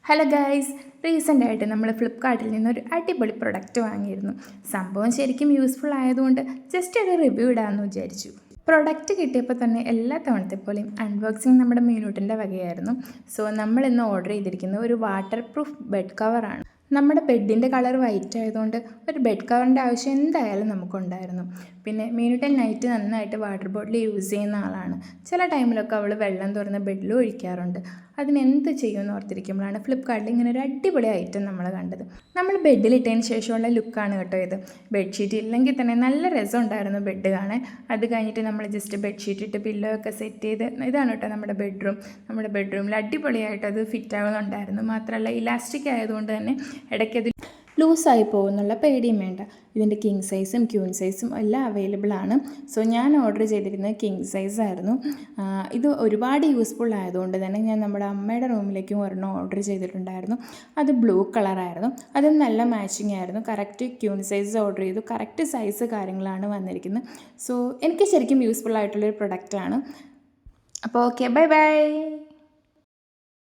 Hello guys, റീസെൻ്റായിട്ട് നമ്മൾ ഫ്ലിപ്കാർട്ടിൽ നിന്നൊരു അടിപൊളി പ്രൊഡക്റ്റ് വാങ്ങിയിരുന്നു. സംഭവം ശരിക്കും യൂസ്ഫുൾ ആയതുകൊണ്ട് ജസ്റ്റ് ഒരു റിവ്യൂ ഇടാമെന്ന് വിചാരിച്ചു. പ്രൊഡക്റ്റ് കിട്ടിയപ്പോൾ തന്നെ എല്ലാ തവണത്തെ പോലെയും അൺബോക്സിങ് നമ്മുടെ മീനൂട്ടിൻ്റെ വകയായിരുന്നു. സോ നമ്മൾ ഇന്ന് ഓർഡർ ചെയ്തിരിക്കുന്നത് ഒരു വാട്ടർ പ്രൂഫ് ബെഡ് കവറാണ്. നമ്മുടെ ബെഡിൻ്റെ കളർ വൈറ്റ് ആയതുകൊണ്ട് ഒരു ബെഡ് കവറിൻ്റെ ആവശ്യം എന്തായാലും നമുക്കുണ്ടായിരുന്നു. പിന്നെ മീനൂട്ടൻ നൈറ്റ് നന്നായിട്ട് വാട്ടർ ബോട്ടിൽ യൂസ് ചെയ്യുന്ന ആളാണ്. ചില ടൈമിലൊക്കെ അവൾ വെള്ളം തുറന്ന് ബെഡിൽ ഒഴിക്കാറുണ്ട്. അതിനെന്ത് ചെയ്യുമെന്ന് ഓർത്തിരിക്കുമ്പോഴാണ് ഫ്ലിപ്കാർട്ടിൽ ഇങ്ങനെ ഒരു അടിപൊളി ഐറ്റം നമ്മൾ കണ്ടത്. നമ്മൾ ബെഡിലിട്ടതിന് ശേഷമുള്ള ലുക്കാണ് കേട്ടോ ഇത്. ബെഡ്ഷീറ്റ് ഇല്ലെങ്കിൽ തന്നെ നല്ല രസമുണ്ടായിരുന്നു ബെഡ് കാണാൻ. അത് കഴിഞ്ഞിട്ട് നമ്മൾ ജസ്റ്റ് ബെഡ്ഷീറ്റ് ഇട്ട് പില്ലോ ഒക്കെ സെറ്റ് ചെയ്ത് ഇതാണ് കേട്ടോ നമ്മുടെ ബെഡ്റൂം. നമ്മുടെ ബെഡ്റൂമിൽ അടിപൊളിയായിട്ട് അത് ഫിറ്റ് ആകുന്നുണ്ടായിരുന്നു. മാത്രമല്ല ഇലാസ്റ്റിക് ആയതുകൊണ്ട് തന്നെ ഇടയ്ക്കത് ലൂസായി പോകുന്നുള്ള പേടിയും വേണ്ട. ഇതിൻ്റെ കിങ് സൈസും ക്യൂൻ സൈസും എല്ലാം അവൈലബിൾ ആണ്. സോ ഞാൻ ഓർഡർ ചെയ്തിരിക്കുന്നത് കിങ് സൈസ് ആയിരുന്നു. ഇത് ഒരുപാട് യൂസ്ഫുൾ ആയതുകൊണ്ട് തന്നെ ഞാൻ നമ്മുടെ അമ്മയുടെ റൂമിലേക്കും ഒരെണ്ണം ഓർഡർ ചെയ്തിട്ടുണ്ടായിരുന്നു. അത് ബ്ലൂ കളറായിരുന്നു. അത് നല്ല മാച്ചിങ് ആയിരുന്നു. കറക്റ്റ് ക്യൂൻ സൈസ് ഓർഡർ ചെയ്തു. കറക്റ്റ് സൈസ് കാര്യങ്ങളാണ് വന്നിരിക്കുന്നത്. സോ എനിക്ക് ശരിക്കും യൂസ്ഫുൾ ആയിട്ടുള്ളൊരു പ്രൊഡക്റ്റാണ്. അപ്പോൾ ഓക്കെ, ബൈ ബൈ.